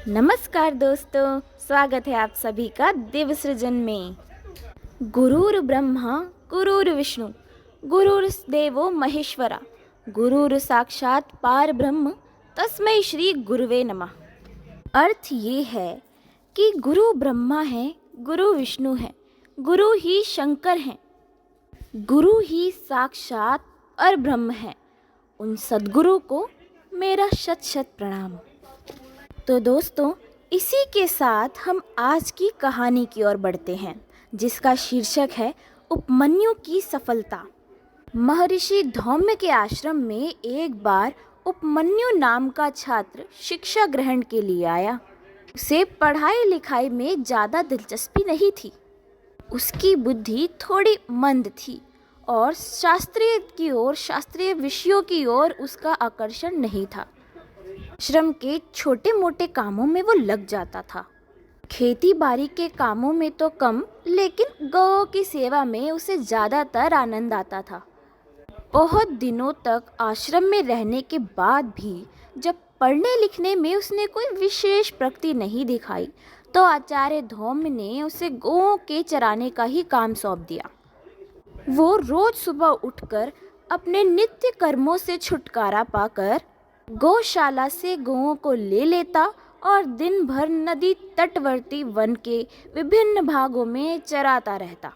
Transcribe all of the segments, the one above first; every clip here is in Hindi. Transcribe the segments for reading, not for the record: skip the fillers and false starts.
नमस्कार दोस्तों, स्वागत है आप सभी का दिव्य सृजन में। गुरुर् ब्रह्मा गुरुर् विष्णु गुरुर्देवो महेश्वरा गुरुर् साक्षात पार ब्रह्म तस्मै श्री गुरुवे नमः। अर्थ ये है कि गुरु ब्रह्मा है, गुरु विष्णु है, गुरु ही शंकर हैं, गुरु ही साक्षात पर ब्रह्म है। उन सद्गुरु को मेरा शत शत प्रणाम। तो दोस्तों, इसी के साथ हम आज की कहानी की ओर बढ़ते हैं, जिसका शीर्षक है उपमन्यु की सफलता। महर्षि धौम्य के आश्रम में एक बार उपमन्यु नाम का छात्र शिक्षा ग्रहण के लिए आया। उसे पढ़ाई लिखाई में ज़्यादा दिलचस्पी नहीं थी। उसकी बुद्धि थोड़ी मंद थी और शास्त्रीय विषयों की ओर उसका आकर्षण नहीं था। श्रम के छोटे मोटे कामों में वो लग जाता था। खेती बाड़ी के कामों में तो कम, लेकिन गौ की सेवा में उसे ज़्यादातर आनंद आता था। बहुत दिनों तक आश्रम में रहने के बाद भी जब पढ़ने लिखने में उसने कोई विशेष प्रगति नहीं दिखाई, तो आचार्य धौम्य ने उसे गौओं के चराने का ही काम सौंप दिया। वो रोज सुबह उठकर अपने नित्य कर्मों से छुटकारा पाकर गौशाला से गौओं को ले लेता और दिन भर नदी तटवर्ती वन के विभिन्न भागों में चराता रहता।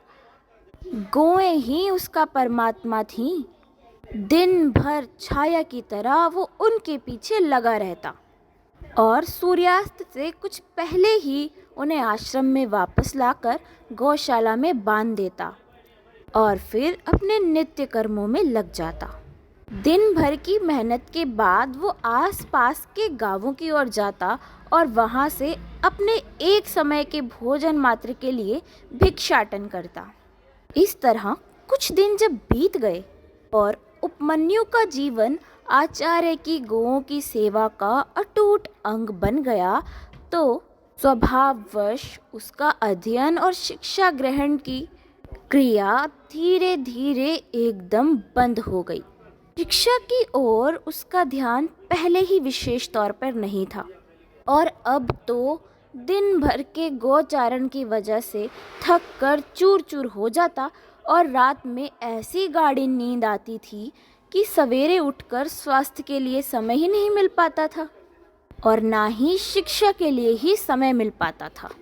गौएं ही उसका परमात्मा थीं। दिन भर छाया की तरह वो उनके पीछे लगा रहता और सूर्यास्त से कुछ पहले ही उन्हें आश्रम में वापस लाकर गौशाला में बांध देता और फिर अपने नित्य कर्मों में लग जाता। दिन भर की मेहनत के बाद वो आसपास के गांवों की ओर जाता और वहां से अपने एक समय के भोजन मात्र के लिए भिक्षाटन करता। इस तरह कुछ दिन जब बीत गए और उपमन्यु का जीवन आचार्य की गौओं की सेवा का अटूट अंग बन गया, तो स्वभाववश उसका अध्ययन और शिक्षा ग्रहण की क्रिया धीरे धीरे एकदम बंद हो गई। शिक्षा की ओर उसका ध्यान पहले ही विशेष तौर पर नहीं था और अब तो दिन भर के गोचारण की वजह से थक कर चूर चूर हो जाता और रात में ऐसी गाढ़ी नींद आती थी कि सवेरे उठकर स्वास्थ्य के लिए समय ही नहीं मिल पाता था और ना ही शिक्षा के लिए ही समय मिल पाता था।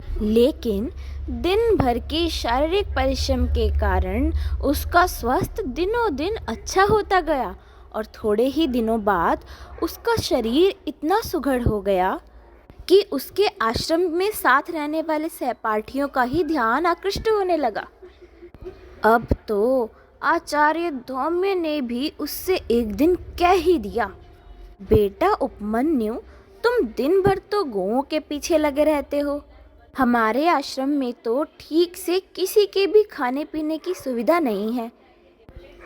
लेकिन दिन भर के शारीरिक परिश्रम के कारण उसका स्वास्थ्य दिनों दिन अच्छा होता गया और थोड़े ही दिनों बाद उसका शरीर इतना सुघड़ हो गया कि उसके आश्रम में साथ रहने वाले सहपाठियों का ही ध्यान आकृष्ट होने लगा। अब तो आचार्य धौम्य ने भी उससे एक दिन कह ही दिया, बेटा उपमन्यु, तुम दिन भर तो गौओं के पीछे लगे रहते हो। हमारे आश्रम में तो ठीक से किसी के भी खाने पीने की सुविधा नहीं है।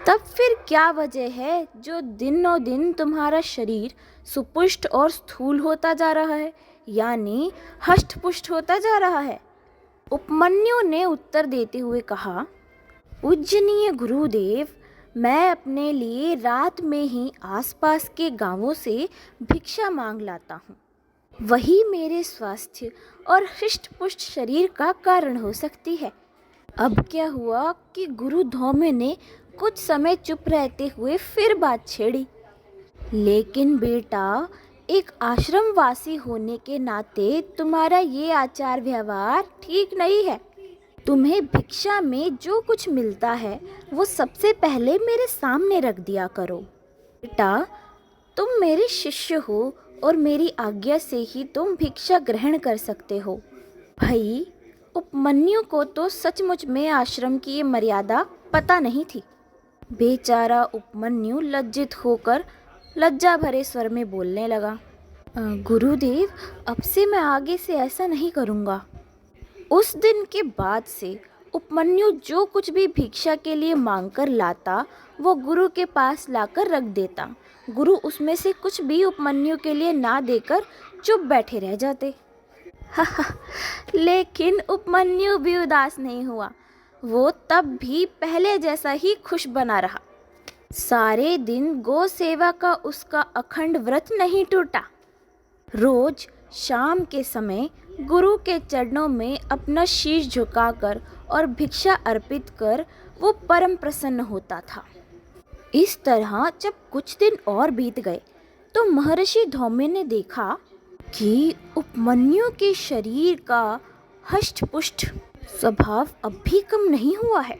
तब फिर क्या वजह है जो दिनों दिन तुम्हारा शरीर सुपुष्ट और स्थूल होता जा रहा है, यानी हष्ट पुष्ट होता जा रहा है? उपमन्यु ने उत्तर देते हुए कहा, पूजनीय गुरुदेव, मैं अपने लिए रात में ही आसपास के गांवों से भिक्षा मांग लाता हूँ। वही मेरे स्वास्थ्य और हृष्ट पुष्ट शरीर का कारण हो सकती है। अब क्या हुआ कि गुरु धौम्य ने कुछ समय चुप रहते हुए फिर बात छेड़ी, लेकिन बेटा, एक आश्रमवासी होने के नाते तुम्हारा ये आचार व्यवहार ठीक नहीं है। तुम्हें भिक्षा में जो कुछ मिलता है वो सबसे पहले मेरे सामने रख दिया करो। बेटा, तुम मेरे शिष्य हो और मेरी आज्ञा से ही तुम भिक्षा ग्रहण कर सकते हो। भाई, उपमन्यु को तो सचमुच में आश्रम की ये मर्यादा पता नहीं थी। बेचारा उपमन्यु लज्जित होकर लज्जा भरे स्वर में बोलने लगा, गुरुदेव, अब से मैं आगे से ऐसा नहीं करूँगा। उस दिन के बाद से उपमन्यु जो कुछ भी भिक्षा के लिए मांग कर लाता वो गुरु के पास लाकर रख देता। गुरु उसमें से कुछ भी उपमन्यु के लिए ना देकर चुप बैठे रह जाते। लेकिन उपमन्यु भी उदास नहीं हुआ। वो तब भी पहले जैसा ही खुश बना रहा। सारे दिन गौ सेवा का उसका अखंड व्रत नहीं टूटा। रोज शाम के समय गुरु के चरणों में अपना शीश झुकाकर और भिक्षा अर्पित कर वो परम प्रसन्न होता था। इस तरह जब कुछ दिन और बीत गए तो महर्षि धौम्य ने देखा कि उपमन्यु के शरीर का हष्ट-पुष्ट स्वभाव अब भी कम नहीं हुआ है,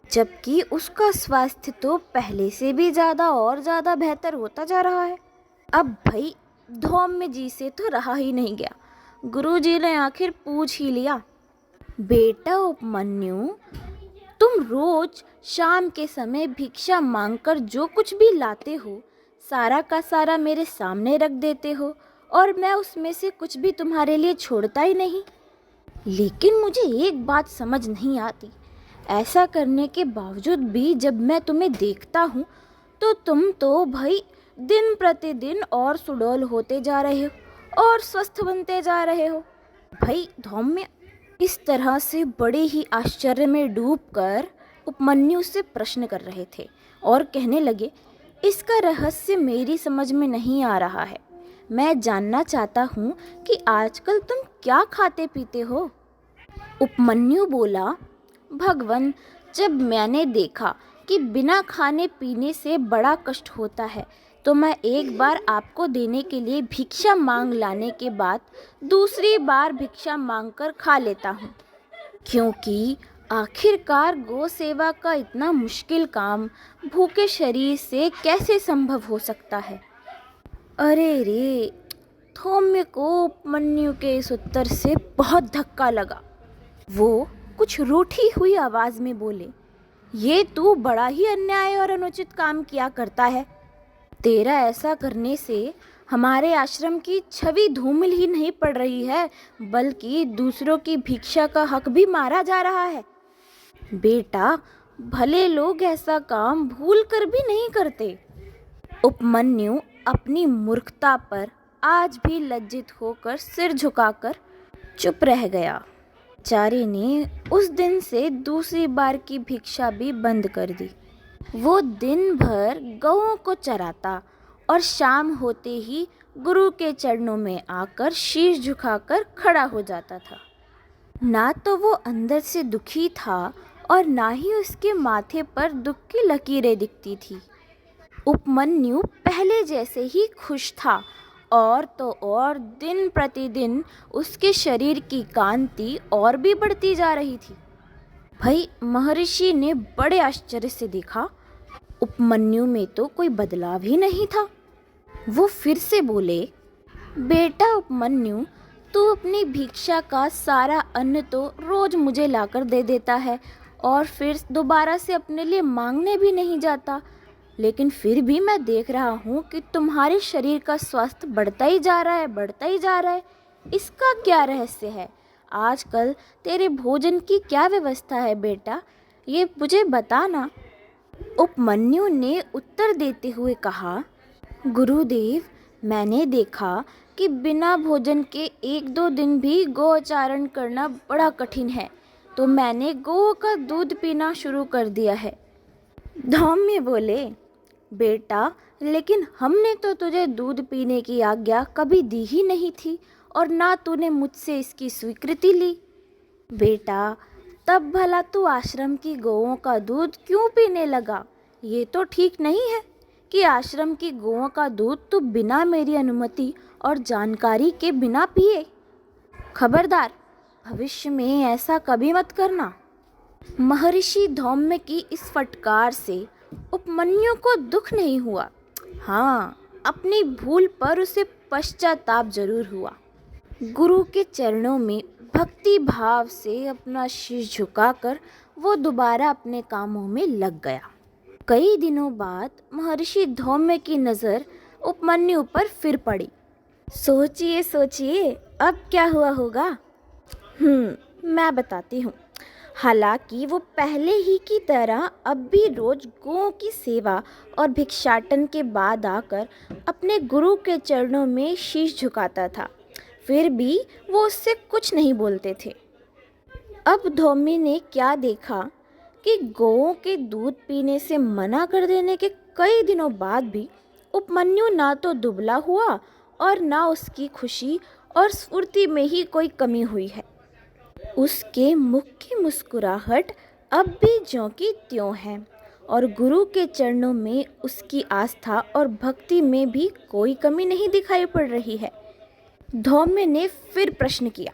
जबकि उसका स्वास्थ्य तो पहले से भी ज़्यादा बेहतर होता जा रहा है। अब भाई धौम्य जी से तो रहा ही नहीं गया। गुरुजी ने आखिर पूछ ही लिया, बेटा उपमन्यु, तुम रोज शाम के समय भिक्षा मांगकर जो कुछ भी लाते हो सारा का सारा मेरे सामने रख देते हो और मैं उसमें से कुछ भी तुम्हारे लिए छोड़ता ही नहीं। लेकिन मुझे एक बात समझ नहीं आती, ऐसा करने के बावजूद भी जब मैं तुम्हें देखता हूँ तो तुम तो भाई दिन प्रतिदिन और सुडौल होते जा रहे हो और स्वस्थ बनते जा रहे हो। भाई धौम्य इस तरह से बड़े ही आश्चर्य में डूबकर उपमन्यु से प्रश्न कर रहे थे और कहने लगे, इसका रहस्य मेरी समझ में नहीं आ रहा है। मैं जानना चाहता हूँ कि आजकल तुम क्या खाते पीते हो। उपमन्यु बोला, भगवन, जब मैंने देखा कि बिना खाने पीने से बड़ा कष्ट होता है तो मैं एक बार आपको देने के लिए भिक्षा मांग लाने के बाद दूसरी बार भिक्षा मांगकर खा लेता हूँ, क्योंकि आखिरकार गौ सेवा का इतना मुश्किल काम भूखे शरीर से कैसे संभव हो सकता है। अरे रे, धौम्य को उपमन्यु के इस उत्तर से बहुत धक्का लगा। वो कुछ रूठी हुई आवाज में बोले, ये तू बड़ा ही अन्याय और अनुचित काम किया करता है। तेरा ऐसा करने से हमारे आश्रम की छवि धूमिल ही नहीं पड़ रही है, बल्कि दूसरों की भिक्षा का हक भी मारा जा रहा है। बेटा, भले लोग ऐसा काम भूल कर भी नहीं करते। उपमन्यु अपनी मूर्खता पर आज भी लज्जित होकर सिर झुकाकर चुप रह गया। बेचारे ने उस दिन से दूसरी बार की भिक्षा भी बंद कर दी। वो दिन भर गौओं को चराता और शाम होते ही गुरु के चरणों में आकर शीश झुकाकर खड़ा हो जाता था। ना तो वो अंदर से दुखी था और ना ही उसके माथे पर दुख की लकीरें दिखती थी। उपमन्यु पहले जैसे ही खुश था और तो और दिन प्रतिदिन उसके शरीर की कांति और भी बढ़ती जा रही थी। भाई महर्षि ने बड़े आश्चर्य से देखा, उपमन्यु में तो कोई बदलाव ही नहीं था। वो फिर से बोले, बेटा उपमन्यु, तू अपनी भिक्षा का सारा अन्न तो रोज मुझे लाकर दे देता है और फिर दोबारा से अपने लिए मांगने भी नहीं जाता, लेकिन फिर भी मैं देख रहा हूँ कि तुम्हारे शरीर का स्वास्थ्य बढ़ता ही जा रहा है। इसका क्या रहस्य है? आजकल तेरे भोजन की क्या व्यवस्था है बेटा, ये मुझे बताना। उपमन्यु ने उत्तर देते हुए कहा, गुरुदेव, मैंने देखा कि बिना भोजन के 1-2 दिन भी गोचारण करना बड़ा कठिन है, तो मैंने गौ का दूध पीना शुरू कर दिया है। धौम्य बोले, बेटा, लेकिन हमने तो तुझे दूध पीने की आज्ञा कभी दी ही नहीं थी और ना तूने मुझसे इसकी स्वीकृति ली। बेटा, तब भला तू आश्रम की गौओं का दूध क्यों पीने लगा? ये तो ठीक नहीं है कि आश्रम की गौओं का दूध तू बिना मेरी अनुमति और जानकारी के बिना पिए। खबरदार, भविष्य में ऐसा कभी मत करना। महर्षि धौम्य की इस फटकार से उपमन्यु को दुख नहीं हुआ। हाँ, अपनी भूल पर उसे पश्चाताप जरूर हुआ। गुरु के चरणों में भक्ति भाव से अपना शीश झुकाकर वो दोबारा अपने कामों में लग गया। कई दिनों बाद महर्षि धौम्य की नज़र उपमन्यु पर फिर पड़ी। सोचिए, अब क्या हुआ होगा? मैं बताती हूँ। हालांकि वो पहले ही की तरह अब भी रोज गौओं की सेवा और भिक्षाटन के बाद आकर अपने गुरु के चरणों में शीश झुकाता था, फिर भी वो उससे कुछ नहीं बोलते थे। अब धौम्य ने क्या देखा कि गौओं के दूध पीने से मना कर देने के कई दिनों बाद भी उपमन्यु ना तो दुबला हुआ और ना उसकी खुशी और स्फूर्ति में ही कोई कमी हुई है। उसके मुख की मुस्कुराहट अब भी ज्यों की त्यों है और गुरु के चरणों में उसकी आस्था और भक्ति में भी कोई कमी नहीं दिखाई पड़ रही है। धौम्य ने फिर प्रश्न किया,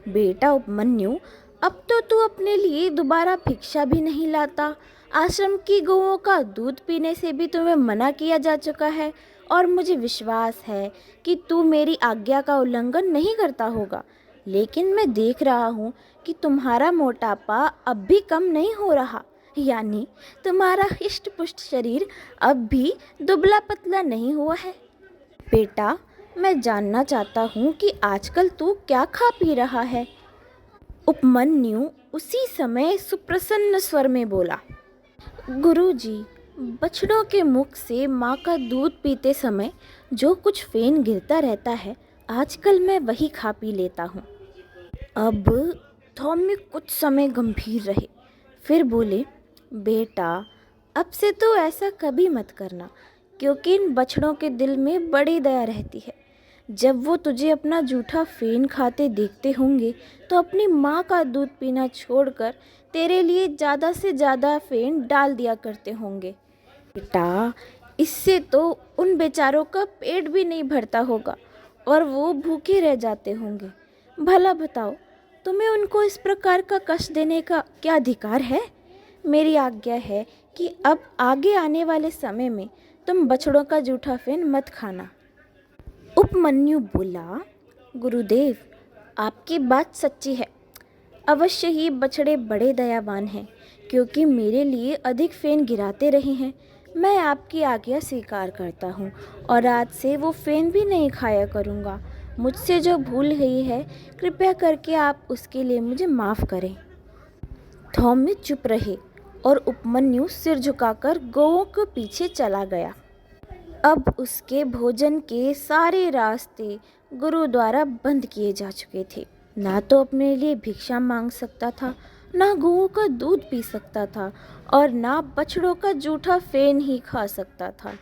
बेटा उपमन्यु, अब तो तू अपने लिए दोबारा भिक्षा भी नहीं लाता। आश्रम की गौओं का दूध पीने से भी तुम्हें मना किया जा चुका है और मुझे विश्वास है कि तू मेरी आज्ञा का उल्लंघन नहीं करता होगा। लेकिन मैं देख रहा हूँ कि तुम्हारा मोटापा अब भी कम नहीं हो रहा, यानी तुम्हारा हिष्ट पुष्ट शरीर अब भी दुबला पतला नहीं हुआ है। बेटा, मैं जानना चाहता हूँ कि आजकल तू क्या खा पी रहा है। उपमन्यु उसी समय सुप्रसन्न स्वर में बोला, गुरुजी, बछड़ों के मुख से माँ का दूध पीते समय जो कुछ फेन गिरता रहता है, आजकल मैं वही खा पी लेता हूँ। अब धौम्य कुछ समय गंभीर रहे, फिर बोले, बेटा, अब से तो ऐसा कभी मत करना, क्योंकि इन बछड़ों के दिल में बड़ी दया रहती है। जब वो तुझे अपना जूठा फेन खाते देखते होंगे तो अपनी माँ का दूध पीना छोड़कर तेरे लिए ज़्यादा से ज़्यादा फेन डाल दिया करते होंगे। बेटा, इससे तो उन बेचारों का पेट भी नहीं भरता होगा और वो भूखे रह जाते होंगे। भला बताओ, तुम्हें उनको इस प्रकार का कष्ट देने का क्या अधिकार है? मेरी आज्ञा है कि अब आगे आने वाले समय में तुम बछड़ों का जूठा फेन मत खाना। उपमन्यु बोला, गुरुदेव, आपकी बात सच्ची है। अवश्य ही बछड़े बड़े दयावान हैं, क्योंकि मेरे लिए अधिक फेन गिराते रहे हैं। मैं आपकी आज्ञा स्वीकार करता हूँ और आज से वो फेन भी नहीं खाया करूँगा। मुझसे जो भूल गई है, कृपया करके आप उसके लिए मुझे माफ़ करें। धौम्य चुप रहे और उपमन्यु सिर झुकाकर गौओं के पीछे चला गया। अब उसके भोजन के सारे रास्ते गुरु द्वारा बंद किए जा चुके थे। ना तो अपने लिए भिक्षा मांग सकता था, ना गौओं का दूध पी सकता था और ना बछड़ों का जूठा फेन ही खा सकता था।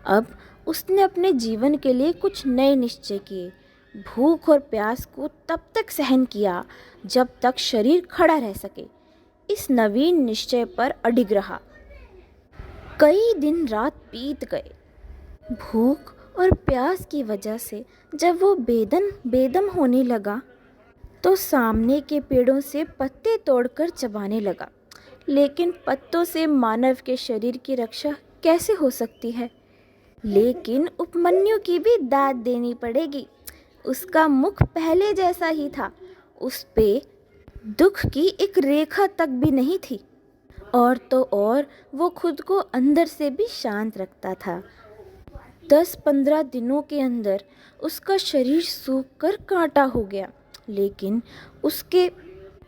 अब उसने अपने जीवन के लिए कुछ नए निश्चय किए। भूख और प्यास को तब तक सहन किया जब तक शरीर खड़ा रह सके। इस नवीन निश्चय पर अडिग रहा। कई दिन रात बीत गए। भूख और प्यास की वजह से जब वो बेदम होने लगा तो सामने के पेड़ों से पत्ते तोड़कर चबाने लगा। लेकिन पत्तों से मानव के शरीर की रक्षा कैसे हो सकती है? लेकिन उपमन्यु की भी दाद देनी पड़ेगी। उसका मुख पहले जैसा ही था, उस पे दुख की एक रेखा तक भी नहीं थी। और तो और वो खुद को अंदर से भी शांत रखता था। 10-15 दिनों के अंदर उसका शरीर सूख कर कांटा हो गया, लेकिन उसके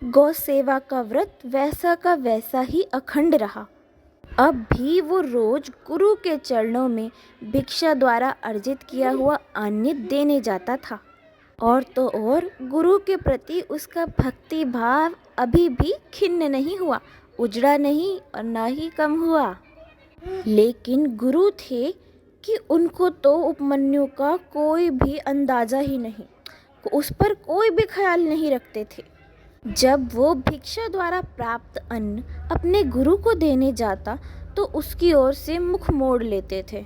गौ सेवा का व्रत वैसा का वैसा ही अखंड रहा। अब भी वो रोज गुरु के चरणों में भिक्षा द्वारा अर्जित किया हुआ अन्न देने जाता था। और तो और गुरु के प्रति उसका भक्ति भाव अभी भी खिन्न नहीं हुआ, उजड़ा नहीं और ना ही कम हुआ। लेकिन गुरु थे कि उनको तो उपमन्यु का कोई भी अंदाज़ा ही नहीं, उस पर कोई भी ख्याल नहीं रखते थे। जब वो भिक्षा द्वारा प्राप्त अन्न अपने गुरु को देने जाता तो उसकी ओर से मुख मोड़ लेते थे।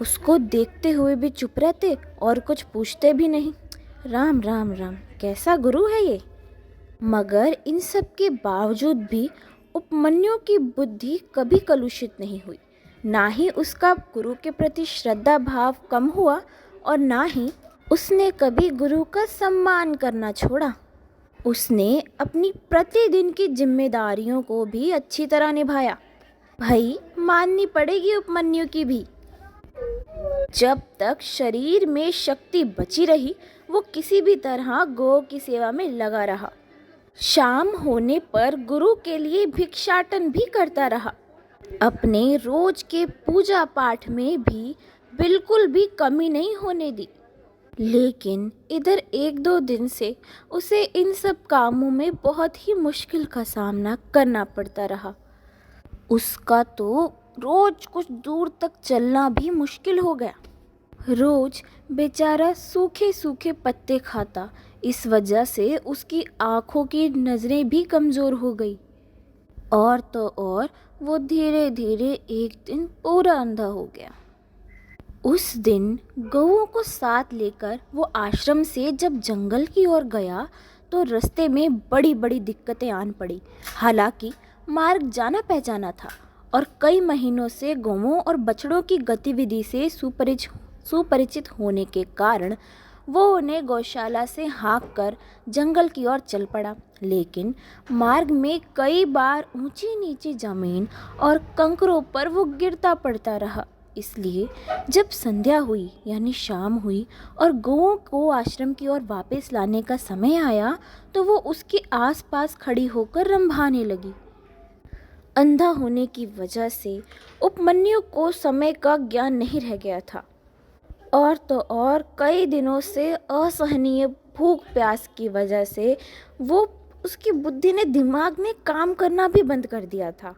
उसको देखते हुए भी चुप रहते और कुछ पूछते भी नहीं। राम राम राम, कैसा गुरु है ये। मगर इन सब के बावजूद भी उपमन्यु की बुद्धि कभी कलुषित नहीं हुई। ना ही उसका गुरु के प्रति श्रद्धा भाव कम हुआ और ना ही उसने कभी गुरु का सम्मान करना छोड़ा। उसने अपनी प्रतिदिन की जिम्मेदारियों को भी अच्छी तरह निभाया। भाई, माननी पड़ेगी उपमन्यु की भी। जब तक शरीर में शक्ति बची रही, वो किसी भी तरह गौ की सेवा में लगा रहा। शाम होने पर गुरु के लिए भिक्षाटन भी करता रहा। अपने रोज के पूजा पाठ में भी बिल्कुल भी कमी नहीं होने दी। लेकिन इधर 1-2 दिन से उसे इन सब कामों में बहुत ही मुश्किल का सामना करना पड़ता रहा। उसका तो रोज कुछ दूर तक चलना भी मुश्किल हो गया। रोज बेचारा सूखे सूखे पत्ते खाता। इस वजह से उसकी आँखों की नज़रें भी कमज़ोर हो गई। और तो और वो धीरे धीरे एक दिन पूरा अंधा हो गया। उस दिन गऊओं को साथ लेकर वो आश्रम से जब जंगल की ओर गया तो रास्ते में बड़ी बड़ी दिक्कतें आन पड़ी। हालांकि मार्ग जाना पहचाना था और कई महीनों से गौओं और बछड़ों की गतिविधि से सुपरिचित होने के कारण वो उन्हें गौशाला से हाँक कर जंगल की ओर चल पड़ा। लेकिन मार्ग में कई बार ऊंची नीची जमीन और कंकरों पर वो गिरता पड़ता रहा। इसलिए जब संध्या हुई यानी शाम हुई और गौओं को आश्रम की ओर वापस लाने का समय आया तो वो उसके आसपास खड़ी होकर रंभाने लगी। अंधा होने की वजह से उपमन्यु को समय का ज्ञान नहीं रह गया था। और तो और कई दिनों से असहनीय भूख प्यास की वजह से वो उसकी बुद्धि ने दिमाग ने काम करना भी बंद कर दिया था।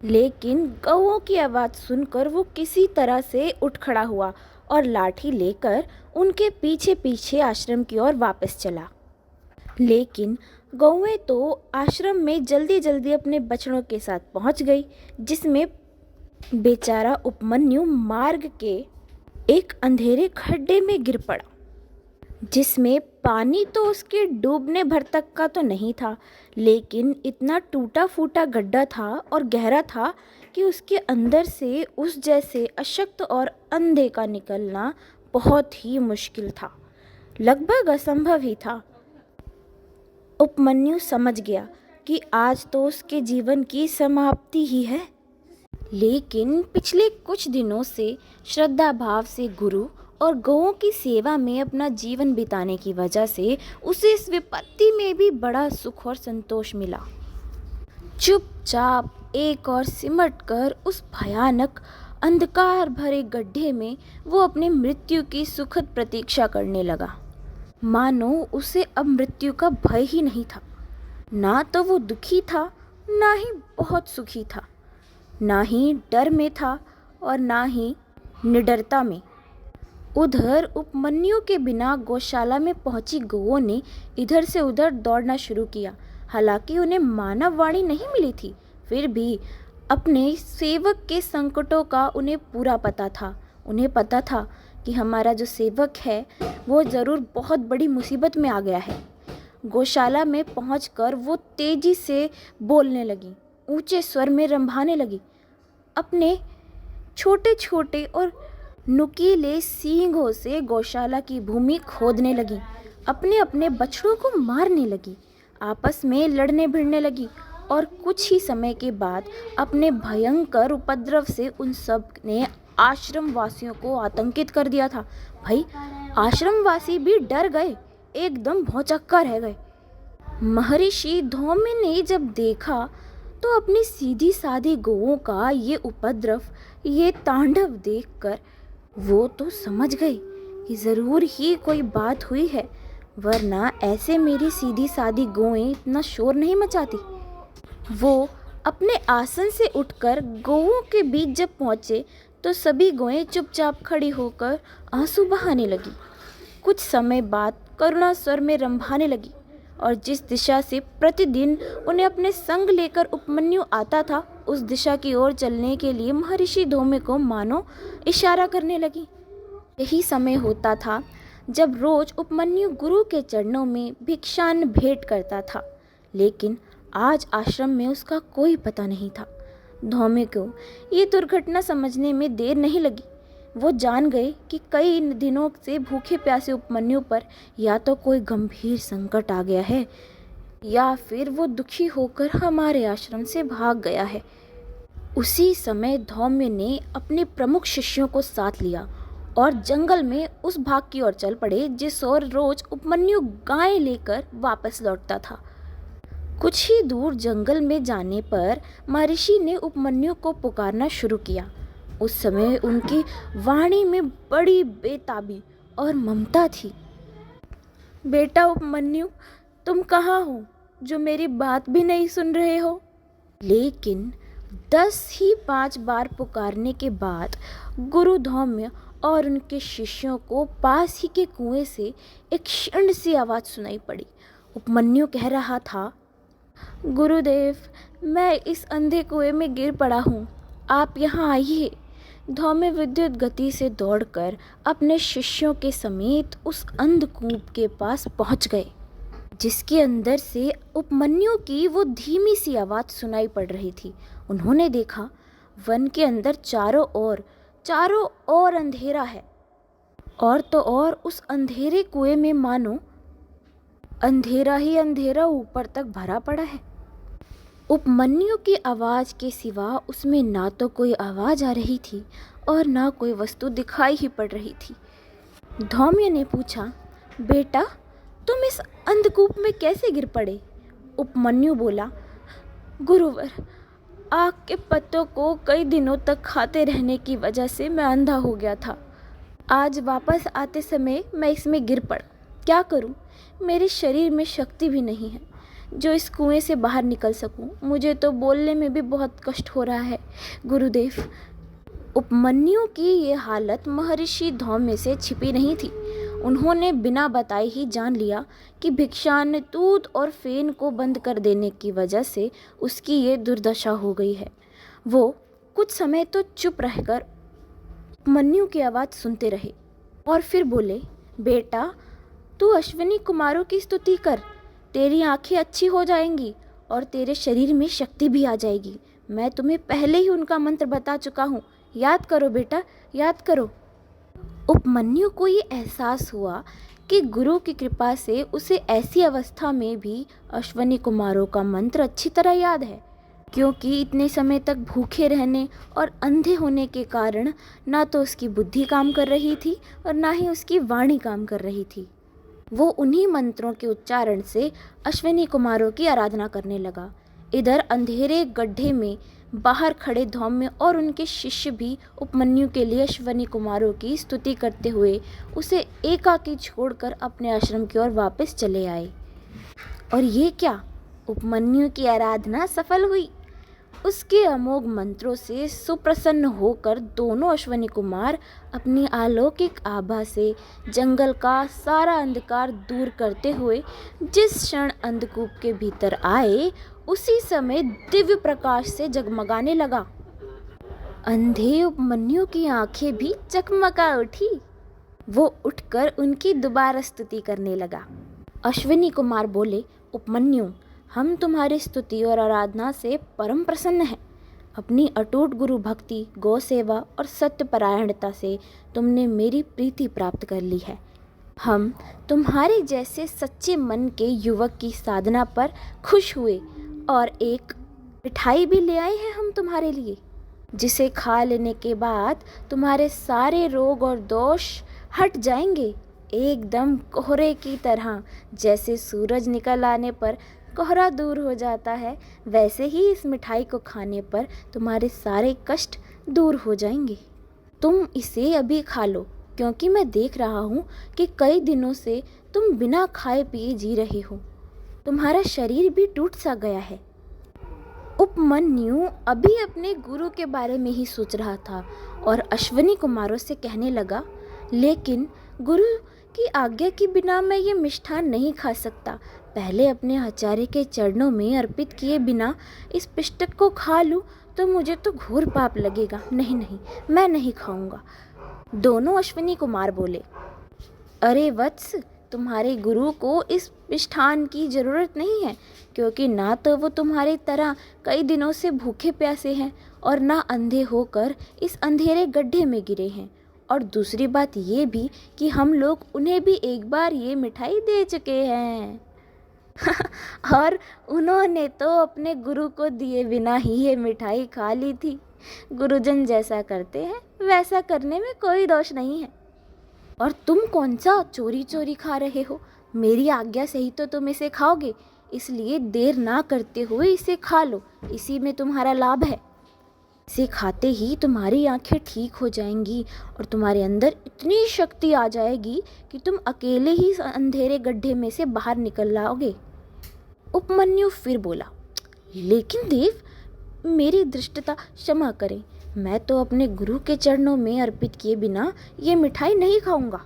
लेकिन गौओं की आवाज़ सुनकर वो किसी तरह से उठ खड़ा हुआ और लाठी लेकर उनके पीछे पीछे आश्रम की ओर वापस चला। लेकिन गौएं तो आश्रम में जल्दी जल्दी अपने बछड़ों के साथ पहुंच गई, जिसमें बेचारा उपमन्यु मार्ग के एक अंधेरे खड्डे में गिर पड़ा, जिसमें पानी तो उसके डूबने भर तक का तो नहीं था, लेकिन इतना टूटा फूटा गड्ढा था और गहरा था कि उसके अंदर से उस जैसे अशक्त और अंधे का निकलना बहुत ही मुश्किल था, लगभग असंभव ही था। उपमन्यु समझ गया कि आज तो उसके जीवन की समाप्ति ही है। लेकिन पिछले कुछ दिनों से श्रद्धा भाव से गुरु और गौओं की सेवा में अपना जीवन बिताने की वजह से उसे इस विपत्ति में भी बड़ा सुख और संतोष मिला। चुपचाप एक और सिमट कर उस भयानक अंधकार भरे गड्ढे में वो अपनी मृत्यु की सुखद प्रतीक्षा करने लगा। मानो उसे अब मृत्यु का भय ही नहीं था। ना तो वो दुखी था, ना ही बहुत सुखी था, ना ही डर में था और ना ही निडरता में। उधर उपमन्यु के बिना गौशाला में पहुंची गौओं ने इधर से उधर दौड़ना शुरू किया। हालांकि उन्हें मानव वाणी नहीं मिली थी, फिर भी अपने सेवक के संकटों का उन्हें पूरा पता था। उन्हें पता था कि हमारा जो सेवक है वो ज़रूर बहुत बड़ी मुसीबत में आ गया है। गौशाला में पहुंचकर वो तेजी से बोलने लगी, ऊंचे स्वर में रंभाने लगी, अपने छोटे छोटे और नुकीले सींगों से गौशाला की भूमि खोदने लगी, अपने अपने बछड़ों को मारने लगी, आपस में लड़ने भिड़ने लगी और कुछ ही समय के बाद अपने भयंकर उपद्रव से उन सब ने आश्रम वासियों को आतंकित कर दिया था। भाई आश्रम वासी भी डर गए, एकदम भौचक्का रह गए। महर्षि धौम्य ने जब देखा तो अपनी सीधी सादी गौओं का ये उपद्रव, ये तांडव देखकर वो तो समझ गए कि ज़रूर ही कोई बात हुई है, वरना ऐसे मेरी सीधी सादी गौएं इतना शोर नहीं मचाती। वो अपने आसन से उठकर गौओं के बीच जब पहुँचे तो सभी गौएं चुपचाप खड़ी होकर आंसू बहाने लगी। कुछ समय बाद करुणा स्वर में रंभाने लगी और जिस दिशा से प्रतिदिन उन्हें अपने संग लेकर उपमन्यु आता था, उस दिशा की ओर चलने के लिए महर्षि धौम्य को मानो इशारा करने लगी। यही समय होता था जब रोज उपमन्यु गुरु के चरणों में भिक्षान्न भेंट करता था, लेकिन आज आश्रम में उसका कोई पता नहीं था। धौम्य को ये दुर्घटना समझने में देर नहीं लगी। वो जान गए कि कई दिनों से भूखे प्यासे उपमन्यु पर या तो कोई गंभीर संकट आ गया है या फिर वो दुखी होकर हमारे आश्रम से भाग गया है। उसी समय धौम्य ने अपने प्रमुख शिष्यों को साथ लिया और जंगल में उस भाग की ओर चल पड़े जिस ओर रोज उपमन्यु गाय लेकर वापस लौटता था। कुछ ही दूर जंगल में जाने पर महर्षि ने उपमन्यु को पुकारना शुरू किया। उस समय उनकी वाणी में बड़ी बेताबी और ममता थी। बेटा उपमन्यु, तुम कहाँ हो जो मेरी बात भी नहीं सुन रहे हो? लेकिन 5 बार पुकारने के बाद गुरु धौम्य और उनके शिष्यों को पास ही के कुएं से एक क्षीण सी आवाज़ सुनाई पड़ी। उपमन्यु कह रहा था, गुरुदेव, मैं इस अंधे कुएं में गिर पड़ा हूँ, आप यहाँ आइए। धौम्य विद्युत गति से दौड़कर अपने शिष्यों के समेत उस अंधकूप के पास पहुँच गए, जिसके अंदर से उपमन्यु की वो धीमी सी आवाज़ सुनाई पड़ रही थी। उन्होंने देखा वन के अंदर चारों ओर अंधेरा है, और तो और उस अंधेरे कुएं में मानो अंधेरा ही अंधेरा ऊपर तक भरा पड़ा है। उपमन्यु की आवाज़ के सिवा उसमें ना तो कोई आवाज़ आ रही थी और ना कोई वस्तु दिखाई ही पड़ रही थी। धौम्य ने पूछा, बेटा, तुम इस अंधकूप में कैसे गिर पड़े? उपमन्यु बोला, गुरुवर, आग के पत्तों को कई दिनों तक खाते रहने की वजह से मैं अंधा हो गया था। आज वापस आते समय मैं इसमें गिर पड़ा। क्या करूं? मेरे शरीर में शक्ति भी नहीं है जो इस कुएं से बाहर निकल सकूं। मुझे तो बोलने में भी बहुत कष्ट हो रहा है, गुरुदेव। उपमन्यु की ये हालत महर्षि धौम्य से छिपी नहीं थी। उन्होंने बिना बताए ही जान लिया कि भिक्षान्न दूध और फेन को बंद कर देने की वजह से उसकी ये दुर्दशा हो गई है। वो कुछ समय तो चुप रहकर उपमन्यु की आवाज़ सुनते रहे और फिर बोले, बेटा, तू अश्विनी कुमारों की स्तुति कर, तेरी आंखें अच्छी हो जाएंगी और तेरे शरीर में शक्ति भी आ जाएगी। मैं तुम्हें पहले ही उनका मंत्र बता चुका हूँ, याद करो बेटा, याद करो। उपमन्यु को ये एहसास हुआ कि गुरु की कृपा से उसे ऐसी अवस्था में भी अश्विनी कुमारों का मंत्र अच्छी तरह याद है, क्योंकि इतने समय तक भूखे रहने और अंधे होने के कारण ना तो उसकी बुद्धि काम कर रही थी और ना ही उसकी वाणी काम कर रही थी। वो उन्हीं मंत्रों के उच्चारण से अश्विनी कुमारों की आराधना करने लगा। इधर अंधेरे गड्ढे में बाहर खड़े धौम्य और उनके शिष्य भी उपमन्यु के लिए अश्विनी कुमारों की स्तुति करते हुए उसे एकाकी छोड़कर अपने आश्रम की ओर वापस चले आए। और ये क्या, उपमन्यु की आराधना सफल हुई। उसके अमोघ मंत्रों से सुप्रसन्न होकर दोनों अश्विनी कुमार अपनी अलौकिक आभा से जंगल का सारा अंधकार दूर करते हुए जिस क्षण अंधकूप के भीतर आए, उसी समय दिव्य प्रकाश से जगमगाने लगा। अंधे उपमन्यु की आंखें भी चकमका उठी। वो उठकर उनकी दोबारा स्तुति करने लगा। अश्विनी कुमार बोले, उपमन्यु, हम तुम्हारी स्तुति और आराधना से परम प्रसन्न हैं। अपनी अटूट गुरु भक्ति, गौ सेवा और सत्यपरायणता से तुमने मेरी प्रीति प्राप्त कर ली है। हम तुम्हारे जैसे सच्चे मन के युवक की साधना पर खुश हुए और एक मिठाई भी ले आए हैं हम तुम्हारे लिए, जिसे खा लेने के बाद तुम्हारे सारे रोग और दोष हट जाएंगे, एकदम कोहरे की तरह। जैसे सूरज निकल आने पर कोहरा दूर हो जाता है, वैसे ही इस मिठाई को खाने पर तुम्हारे सारे कष्ट दूर हो जाएंगे। तुम इसे अभी खा लो, क्योंकि मैं देख रहा हूँ कि कई दिनों से तुम बिना खाए पिए जी रहे हो। तुम्हारा शरीर भी टूट सा गया है। उपमन्यु अभी अपने गुरु के बारे में ही सोच रहा था और अश्विनी कुमारों से कहने लगा, लेकिन गुरु की आज्ञा के बिना मैं ये मिष्ठान नहीं खा सकता। पहले अपने आचार्य के चरणों में अर्पित किए बिना इस पिष्टक को खा लूँ तो मुझे तो घोर पाप लगेगा। नहीं, मैं नहीं खाऊंगा। दोनों अश्विनी कुमार बोले, अरे वत्स, तुम्हारे गुरु को इस मिष्ठान की ज़रूरत नहीं है, क्योंकि ना तो वो तुम्हारी तरह कई दिनों से भूखे प्यासे हैं और ना अंधे होकर इस अंधेरे गड्ढे में गिरे हैं। और दूसरी बात ये भी कि हम लोग उन्हें भी एक बार ये मिठाई दे चुके हैं और उन्होंने तो अपने गुरु को दिए बिना ही ये मिठाई खा ली थी। गुरुजन जैसा करते हैं वैसा करने में कोई दोष नहीं है। और तुम कौन सा चोरी चोरी खा रहे हो? मेरी आज्ञा से ही तो तुम इसे खाओगे, इसलिए देर ना करते हुए इसे खा लो, इसी में तुम्हारा लाभ है। इसे खाते ही तुम्हारी आंखें ठीक हो जाएंगी और तुम्हारे अंदर इतनी शक्ति आ जाएगी कि तुम अकेले ही अंधेरे गड्ढे में से बाहर निकल लाओगे। उपमन्यु फिर बोला, लेकिन देव, मेरी दृष्टता क्षमा करें, मैं तो अपने गुरु के चरणों में अर्पित किए बिना ये मिठाई नहीं खाऊंगा।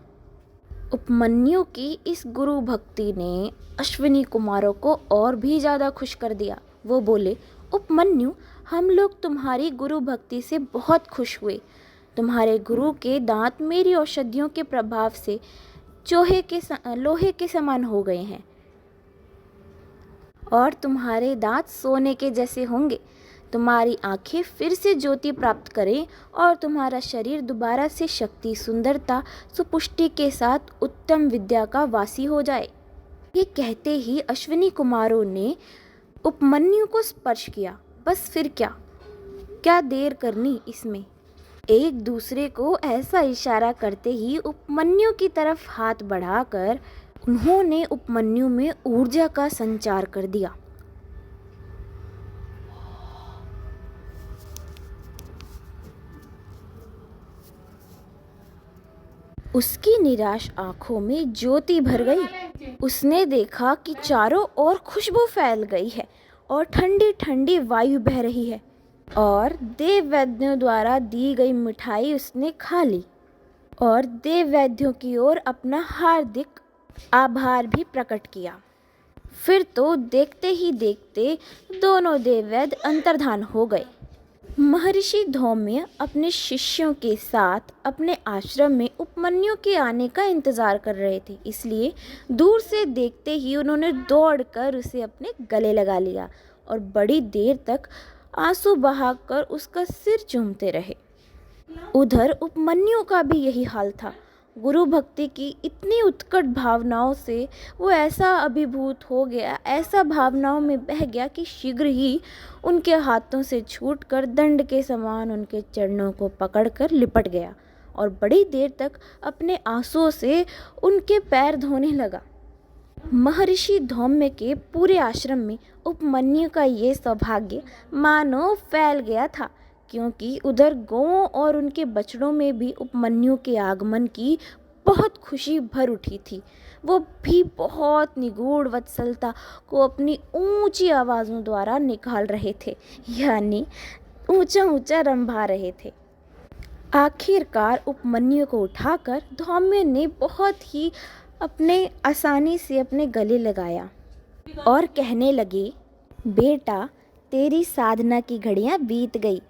उपमन्यु की इस गुरु भक्ति ने अश्विनी कुमारों को और भी ज़्यादा खुश कर दिया। वो बोले, उपमन्यु, हम लोग तुम्हारी गुरु भक्ति से बहुत खुश हुए। तुम्हारे गुरु के दांत मेरी औषधियों के प्रभाव से लोहे के समान हो गए हैं और तुम्हारे दांत सोने के जैसे होंगे। तुम्हारी आंखें फिर से ज्योति प्राप्त करें और तुम्हारा शरीर दोबारा से शक्ति, सुंदरता, सुपुष्टि के साथ उत्तम विद्या का वासी हो जाए। ये कहते ही अश्विनी कुमारों ने उपमन्यु को स्पर्श किया। बस फिर क्या देर करनी इसमें। एक दूसरे को ऐसा इशारा करते ही उपमन्यु की तरफ हाथ बढ़ाकर उन्होंने उपमन्यु में ऊर्जा का संचार कर दिया। उसकी निराश आंखों में ज्योति भर गई। उसने देखा कि चारों ओर खुशबू फैल गई है और ठंडी ठंडी वायु बह रही है और देव वैद्यों द्वारा दी गई मिठाई उसने खा ली और देव वैद्यों की ओर अपना हार्दिक आभार भी प्रकट किया। फिर तो देखते ही देखते दोनों देव वैद्य अंतर्धान हो गए। महर्षि धौम्य अपने शिष्यों के साथ अपने आश्रम में उपमन्यु के आने का इंतजार कर रहे थे, इसलिए दूर से देखते ही उन्होंने दौड़कर उसे अपने गले लगा लिया और बड़ी देर तक आंसू बहाकर उसका सिर चूमते रहे। उधर उपमन्यु का भी यही हाल था। गुरु भक्ति की इतनी उत्कट भावनाओं से वो ऐसा अभिभूत हो गया, ऐसा भावनाओं में बह गया कि शीघ्र ही उनके हाथों से छूटकर दंड के समान उनके चरणों को पकड़कर लिपट गया और बड़ी देर तक अपने आंसुओं से उनके पैर धोने लगा। महर्षि धौम्य के पूरे आश्रम में उपमन्यु का ये सौभाग्य मानो फैल गया था, क्योंकि उधर गौओं और उनके बछड़ों में भी उपमन्यु के आगमन की बहुत खुशी भर उठी थी। वो भी बहुत निगूढ़ वत्सलता को अपनी ऊंची आवाज़ों द्वारा निकाल रहे थे, यानी ऊंचा ऊंचा रंभा रहे थे। आखिरकार उपमन्यु को उठाकर धौम्य ने बहुत ही अपने आसानी से अपने गले लगाया और कहने लगे, बेटा, तेरी साधना की घड़ियां बीत गई,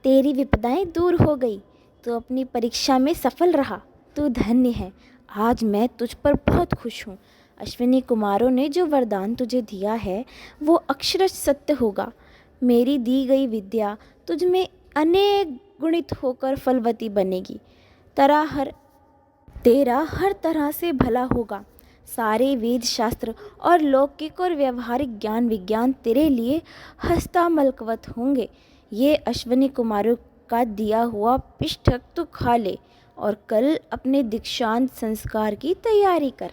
तेरी विपदाएं दूर हो गई, तू अपनी परीक्षा में सफल रहा, तू धन्य है। आज मैं तुझ पर बहुत खुश हूँ। अश्विनी कुमारों ने जो वरदान तुझे दिया है वो अक्षरश सत्य होगा। मेरी दी गई विद्या तुझ में अनेक गुणित होकर फलवती बनेगी। तेरा हर तरह से भला होगा। सारे वेद शास्त्र और लौकिक और व्यवहारिक ज्ञान विज्ञान तेरे लिए हस्तामलकवत होंगे। ये अश्विनी कुमारों का दिया हुआ पिष्ठक तू खा ले और कल अपने दीक्षांत संस्कार की तैयारी कर।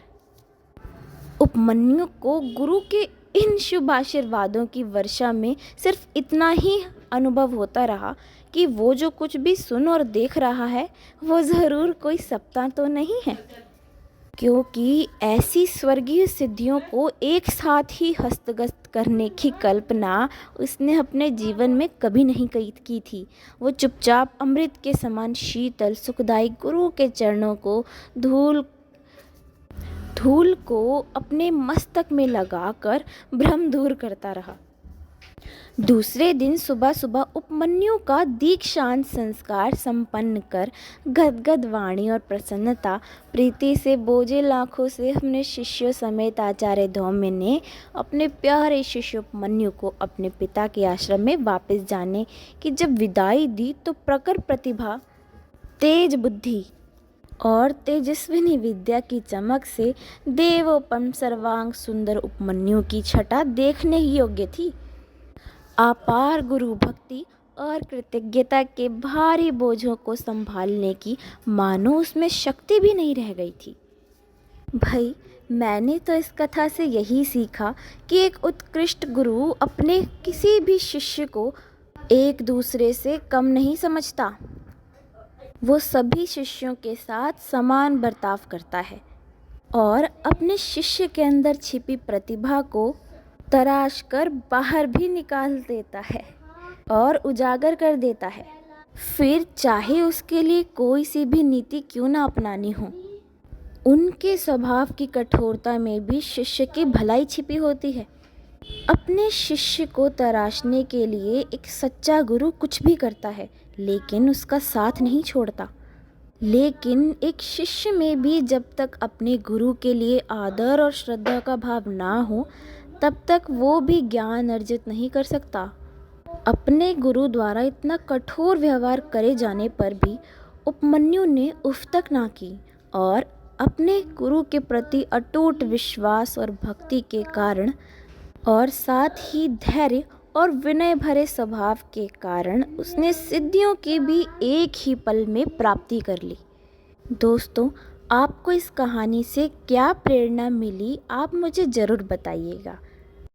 उपमन्यु को गुरु के इन शुभ आशीर्वादों की वर्षा में सिर्फ इतना ही अनुभव होता रहा कि वो जो कुछ भी सुन और देख रहा है वो ज़रूर कोई सपना तो नहीं है, क्योंकि ऐसी स्वर्गीय सिद्धियों को एक साथ ही हस्तगत करने की कल्पना उसने अपने जीवन में कभी नहीं की थी। वो चुपचाप अमृत के समान शीतल सुखदायी गुरु के चरणों को धूल को अपने मस्तक में लगाकर भ्रम दूर करता रहा। दूसरे दिन सुबह सुबह उपमन्यु का दीक्षांत संस्कार संपन्न कर गदगद वाणी और प्रसन्नता प्रीति से बोझे लाखों से अपने शिष्यों समेत आचार्य धौम्य ने अपने प्यारे शिष्य उपमन्यु को अपने पिता के आश्रम में वापस जाने की जब विदाई दी तो प्रखर प्रतिभा, तेज बुद्धि और तेजस्विनी विद्या की चमक से देवोपम सर्वांग सुंदर उपमन्यु की छटा देखने ही योग्य थी। अपार गुरु भक्ति और कृतज्ञता के भारी बोझों को संभालने की मानो उसमें शक्ति भी नहीं रह गई थी। भाई, मैंने तो इस कथा से यही सीखा कि एक उत्कृष्ट गुरु अपने किसी भी शिष्य को एक दूसरे से कम नहीं समझता। वो सभी शिष्यों के साथ समान बर्ताव करता है और अपने शिष्य के अंदर छिपी प्रतिभा को तराश कर बाहर भी निकाल देता है और उजागर कर देता है। फिर चाहे उसके लिए कोई सी भी नीति क्यों ना अपनानी हो। उनके स्वभाव की कठोरता में भी शिष्य की भलाई छिपी होती है। अपने शिष्य को तराशने के लिए एक सच्चा गुरु कुछ भी करता है, लेकिन उसका साथ नहीं छोड़ता। लेकिन एक शिष्य में भी जब तक अपने गुरु के लिए आदर और श्रद्धा का भाव ना हो, तब तक वो भी ज्ञान अर्जित नहीं कर सकता। अपने गुरु द्वारा इतना कठोर व्यवहार करे जाने पर भी उपमन्यु ने उफ तक ना की, और अपने गुरु के प्रति अटूट विश्वास और भक्ति के कारण और साथ ही धैर्य और विनय भरे स्वभाव के कारण उसने सिद्धियों की भी एक ही पल में प्राप्ति कर ली। दोस्तों, आपको इस कहानी से क्या प्रेरणा मिली, आप मुझे ज़रूर बताइएगा।